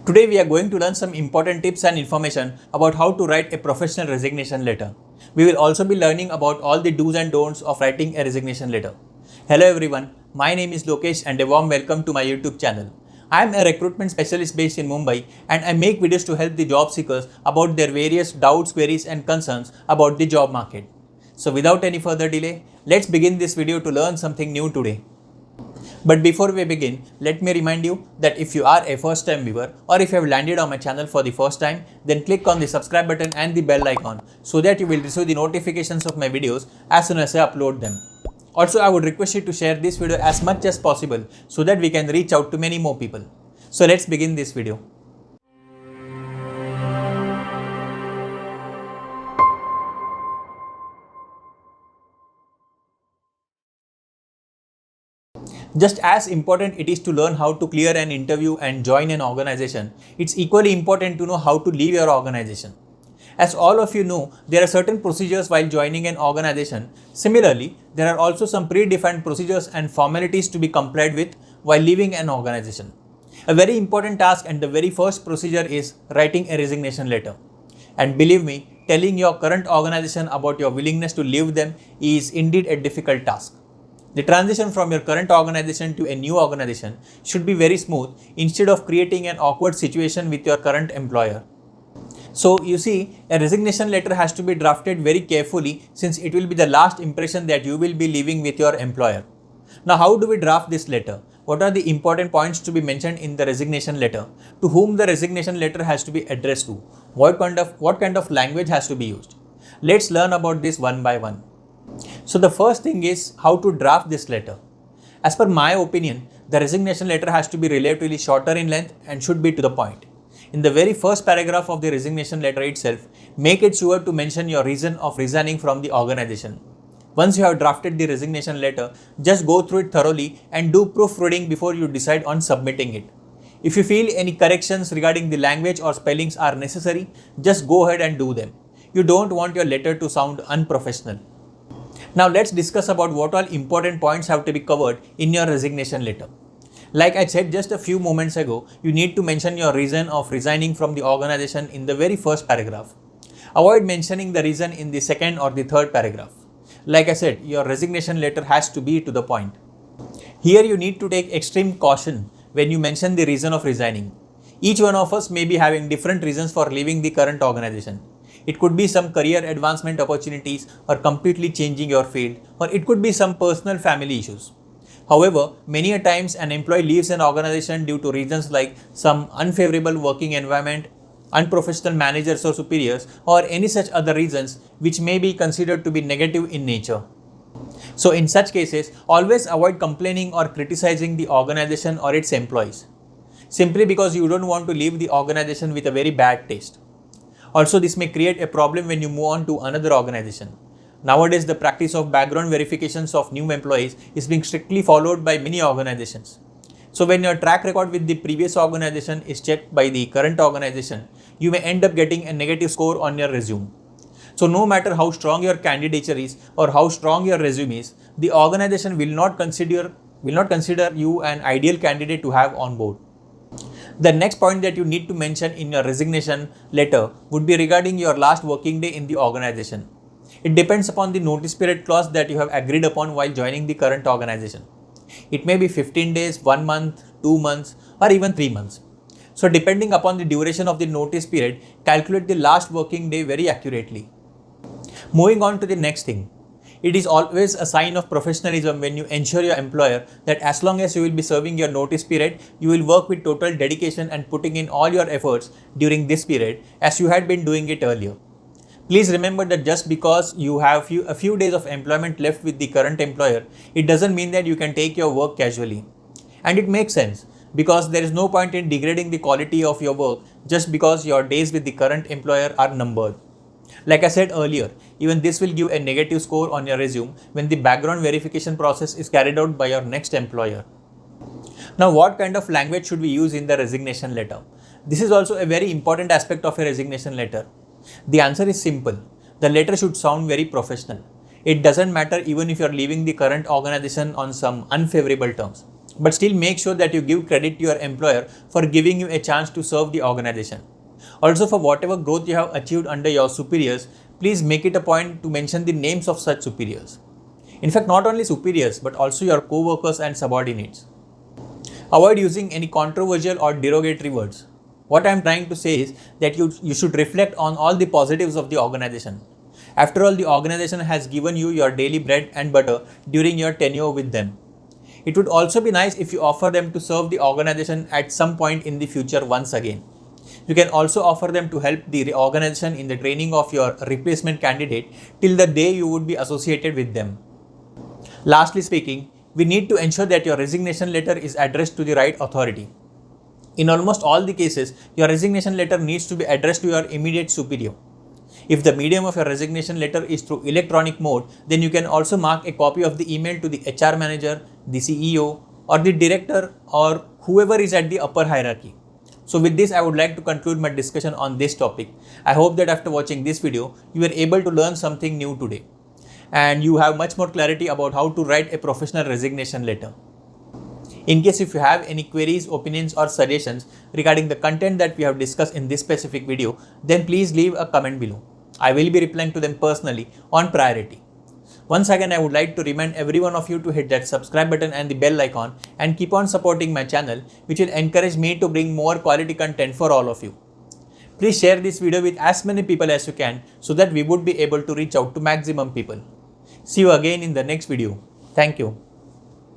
Today we are going to learn some important tips and information about how to write a professional resignation letter. We will also be learning about all the do's and don'ts of writing a resignation letter. Hello everyone, my name is Lokesh and a warm welcome to my YouTube channel. I am a recruitment specialist based in Mumbai and I make videos to help the job seekers about their various doubts, queries and concerns about the job market. So without any further delay, let's begin this video to learn something new today. But before we begin, let me remind you that if you are a first time viewer or if you have landed on my channel for the first time, then click on the subscribe button and the bell icon so that you will receive the notifications of my videos as soon as I upload them. Also, I would request you to share this video as much as possible so that we can reach out to many more people. So let's begin this video. Just as important it is to learn how to clear an interview and join an organization, it's equally important to know how to leave your organization. As all of you know, there are certain procedures while joining an organization. Similarly, there are also some predefined procedures and formalities to be complied with while leaving an organization. A very important task and the very first procedure is writing a resignation letter. And believe me, telling your current organization about your willingness to leave them is indeed a difficult task. The transition from your current organization to a new organization should be very smooth instead of creating an awkward situation with your current employer. So you see, a resignation letter has to be drafted very carefully since it will be the last impression that you will be leaving with your employer. Now, how do we draft this letter? What are the important points to be mentioned in the resignation letter? To whom the resignation letter has to be addressed to? What kind of language has to be used? Let's learn about this one by one. So the first thing is how to draft this letter. As per my opinion, the resignation letter has to be relatively shorter in length and should be to the point. In the very first paragraph of the resignation letter itself, make it sure to mention your reason of resigning from the organization. Once you have drafted the resignation letter, just go through it thoroughly and do proofreading before you decide on submitting it. If you feel any corrections regarding the language or spellings are necessary, just go ahead and do them. You don't want your letter to sound unprofessional. Now let's discuss about what all important points have to be covered in your resignation letter. Like I said just a few moments ago, you need to mention your reason of resigning from the organization in the very first paragraph. Avoid mentioning the reason in the second or the third paragraph. Like I said, your resignation letter has to be to the point. Here you need to take extreme caution when you mention the reason of resigning. Each one of us may be having different reasons for leaving the current organization. It could be some career advancement opportunities or completely changing your field, or it could be some personal family issues. However, many a times an employee leaves an organization due to reasons like some unfavorable working environment, unprofessional managers or superiors, or any such other reasons which may be considered to be negative in nature. So in such cases, always avoid complaining or criticizing the organization or its employees, simply because you don't want to leave the organization with a very bad taste. Also, this may create a problem when you move on to another organization. Nowadays, the practice of background verifications of new employees is being strictly followed by many organizations. So when your track record with the previous organization is checked by the current organization, you may end up getting a negative score on your resume. So no matter how strong your candidature is or how strong your resume is, the organization will not consider you an ideal candidate to have on board. The next point that you need to mention in your resignation letter would be regarding your last working day in the organization. It depends upon the notice period clause that you have agreed upon while joining the current organization. It may be 15 days, 1 month, 2 months, or even 3 months. So depending upon the duration of the notice period, calculate the last working day very accurately. Moving on to the next thing. It is always a sign of professionalism when you ensure your employer that as long as you will be serving your notice period, you will work with total dedication and putting in all your efforts during this period as you had been doing it earlier. Please remember that just because you have a few days of employment left with the current employer, it doesn't mean that you can take your work casually. And it makes sense because there is no point in degrading the quality of your work just because your days with the current employer are numbered. Like I said earlier, even this will give a negative score on your resume when the background verification process is carried out by your next employer. Now, what kind of language should we use in the resignation letter? This is also a very important aspect of a resignation letter. The answer is simple. The letter should sound very professional. It doesn't matter even if you're leaving the current organization on some unfavorable terms. But still make sure that you give credit to your employer for giving you a chance to serve the organization. Also, for whatever growth you have achieved under your superiors, please make it a point to mention the names of such superiors. In fact, not only superiors but also your co-workers and subordinates. Avoid using any controversial or derogatory words. What I am trying to say is that you should reflect on all the positives of the organization. After all, the organization has given you your daily bread and butter during your tenure with them. It would also be nice if you offer them to serve the organization at some point in the future once again. You can also offer them to help the organization in the training of your replacement candidate till the day you would be associated with them. Lastly speaking, we need to ensure that your resignation letter is addressed to the right authority. In almost all the cases, your resignation letter needs to be addressed to your immediate superior. If the medium of your resignation letter is through electronic mode, then you can also mark a copy of the email to the HR manager, the CEO, or the director, or whoever is at the upper hierarchy. So with this, I would like to conclude my discussion on this topic. I hope that after watching this video, you were able to learn something new today, and you have much more clarity about how to write a professional resignation letter. In case if you have any queries, opinions or suggestions regarding the content that we have discussed in this specific video, then please leave a comment below. I will be replying to them personally on priority. Once again, I would like to remind every one of you to hit that subscribe button and the bell icon and keep on supporting my channel, which will encourage me to bring more quality content for all of you. Please share this video with as many people as you can so that we would be able to reach out to maximum people. See you again in the next video. Thank you.